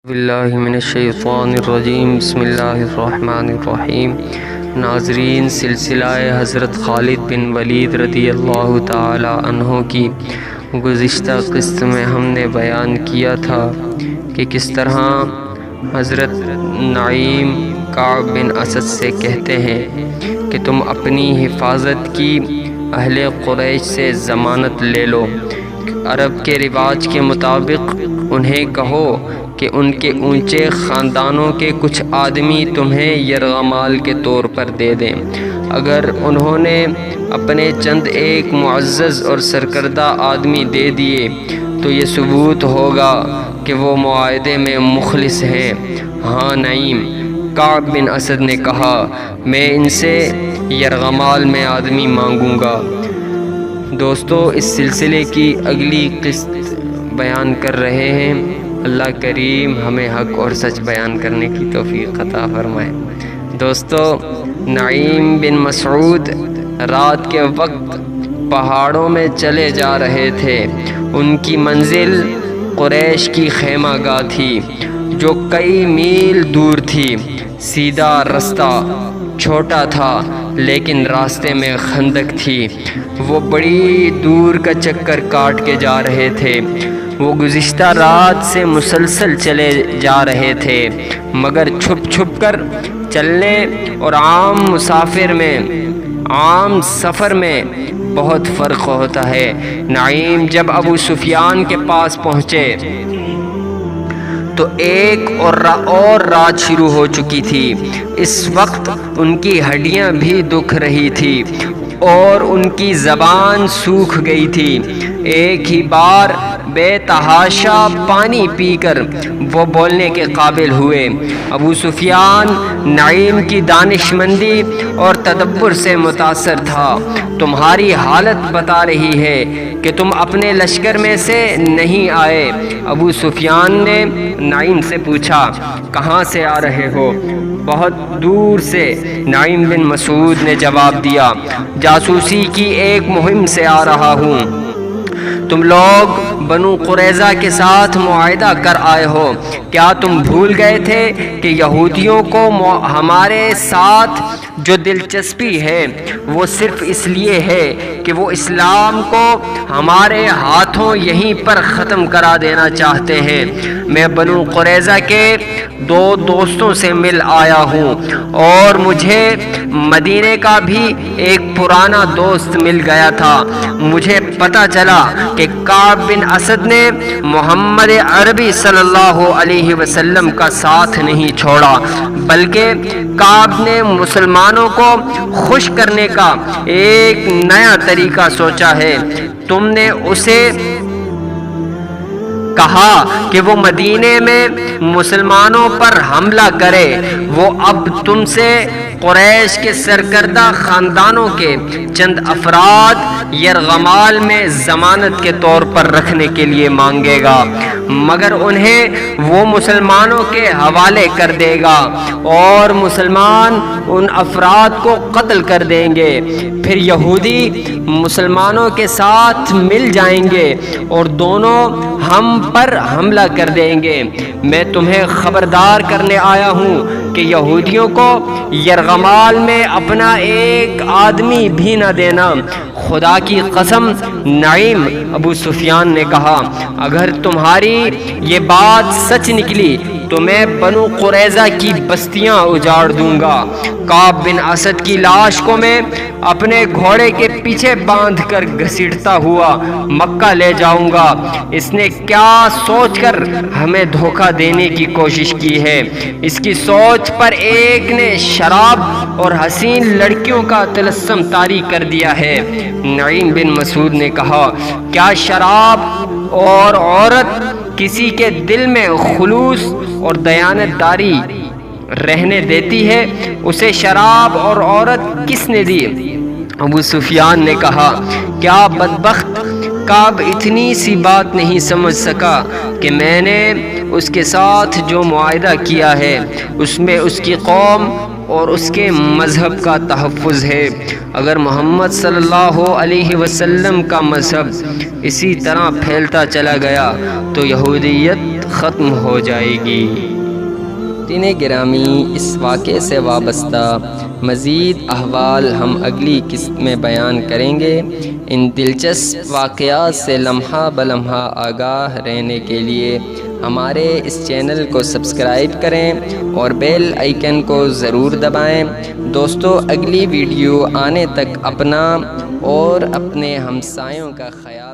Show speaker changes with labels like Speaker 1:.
Speaker 1: باللہ من الشیطان الرجیم بسم اللہ الرحمن الرحیم۔ ناظرین، سلسلہ حضرت خالد بن ولید رضی اللہ تعالی عنہ کی گزشتہ قسط میں ہم نے بیان کیا تھا کہ کس طرح حضرت نعیم کعب بن اسد سے کہتے ہیں کہ تم اپنی حفاظت کی اہل قریش سے ضمانت لے لو۔ عرب کے رواج کے مطابق انہیں کہو کہ ان کے اونچے خاندانوں کے کچھ آدمی تمہیں یرغمال کے طور پر دے دیں۔ اگر انہوں نے اپنے چند ایک معزز اور سرکردہ آدمی دے دیے تو یہ ثبوت ہوگا کہ وہ معاہدے میں مخلص ہیں۔ ہاں، نعیم کعب بن اسد نے کہا، میں ان سے یرغمال میں آدمی مانگوں گا۔ دوستو، اس سلسلے کی اگلی قسط بیان کر رہے ہیں۔ اللہ کریم ہمیں حق اور سچ بیان کرنے کی توفیق عطا فرمائے۔ دوستو، نعیم بن مسعود رات کے وقت پہاڑوں میں چلے جا رہے تھے۔ ان کی منزل قریش کی خیمہ گاہ تھی جو کئی میل دور تھی۔ سیدھا رستہ چھوٹا تھا لیکن راستے میں خندق تھی۔ وہ بڑی دور کا چکر کاٹ کے جا رہے تھے۔ وہ گزشتہ رات سے مسلسل چلے جا رہے تھے، مگر چھپ چھپ کر چلنے اور عام سفر میں بہت فرق ہوتا ہے۔ نعیم جب ابو سفیان کے پاس پہنچے تو ایک اور رات شروع ہو چکی تھی۔ اس وقت ان کی ہڈیاں بھی دکھ رہی تھی اور ان کی زبان سوکھ گئی تھی۔ ایک ہی بار بے تحاشا پانی پی کر وہ بولنے کے قابل ہوئے۔ ابو سفیان نعیم کی دانشمندی اور تدبر سے متاثر تھا۔ تمہاری حالت بتا رہی ہے کہ تم اپنے لشکر میں سے نہیں آئے۔ ابو سفیان نے نعیم سے پوچھا، کہاں سے آ رہے ہو؟ بہت دور سے، نعیم بن مسعود نے جواب دیا، جاسوسی کی ایک مہم سے آ رہا ہوں۔ تم لوگ بنو قریظہ کے ساتھ معاہدہ کر آئے ہو۔ کیا تم بھول گئے تھے کہ یہودیوں کو ہمارے ساتھ جو دلچسپی ہے وہ صرف اس لیے ہے کہ وہ اسلام کو ہمارے ہاتھوں یہیں پر ختم کرا دینا چاہتے ہیں۔ میں بنو قریظہ کے دو دوستوں سے مل آیا ہوں اور مجھے مدینے کا بھی ایک پرانا دوست مل گیا تھا۔ مجھے پتہ چلا کہ کعب بن اسد نے محمد عربی صلی اللہ علیہ وسلم کا ساتھ نہیں چھوڑا، بلکہ کعب نے مسلمانوں کو خوش کرنے کا ایک نیا طریقہ سوچا ہے۔ تم نے اسے کہا کہ وہ مدینے میں مسلمانوں پر حملہ کرے۔ وہ اب تم سے قریش کے سرکردہ خاندانوں کے چند افراد یرغمال میں ضمانت کے طور پر رکھنے کے لیے مانگے گا، مگر انہیں وہ مسلمانوں کے حوالے کر دے گا اور مسلمان ان افراد کو قتل کر دیں گے۔ پھر یہودی مسلمانوں کے ساتھ مل جائیں گے اور دونوں ہم پر حملہ کر دیں گے۔ میں تمہیں خبردار کرنے آیا ہوں کہ یہودیوں کو یرغمال میں اپنا ایک آدمی بھی نہ دینا۔ خدا کی قسم، نعیم، ابو سفیان نے کہا، اگر تمہاری یہ بات سچ نکلی تو میں بنو قریظہ کی بستیاں اجاڑ دوں گا۔ کعب بن اسد کی لاش کو میں اپنے گھوڑے کے پیچھے باندھ کر گھسیٹتا ہوا مکہ لے جاؤں گا۔ اس نے کیا سوچ کر ہمیں دھوکہ دینے کی کوشش کی ہے؟ اس کی سوچ پر ایک نے شراب اور حسین لڑکیوں کا طلسم طاری کر دیا ہے۔ نعیم بن مسعود نے کہا، کیا شراب اور عورت کسی کے دل میں خلوص اور دیانت داری رہنے دیتی ہے؟ اسے شراب اور عورت کس نے دی؟ ابو سفیان نے کہا، کیا بدبخت کعب اتنی سی بات نہیں سمجھ سکا کہ میں نے اس کے ساتھ جو معاہدہ کیا ہے اس میں اس کی قوم اور اس کے مذہب کا تحفظ ہے۔ اگر محمد صلی اللہ علیہ وسلم کا مذہب اسی طرح پھیلتا چلا گیا تو یہودیت ختم ہو جائے گی۔ ناظرین گرامی، اس واقعے سے وابستہ مزید احوال ہم اگلی قسط میں بیان کریں گے۔ ان دلچسپ واقعات سے لمحہ بلمحہ آگاہ رہنے کے لیے ہمارے اس چینل کو سبسکرائب کریں اور بیل آئیکن کو ضرور دبائیں۔ دوستو، اگلی ویڈیو آنے تک اپنا اور اپنے ہمسایوں کا خیال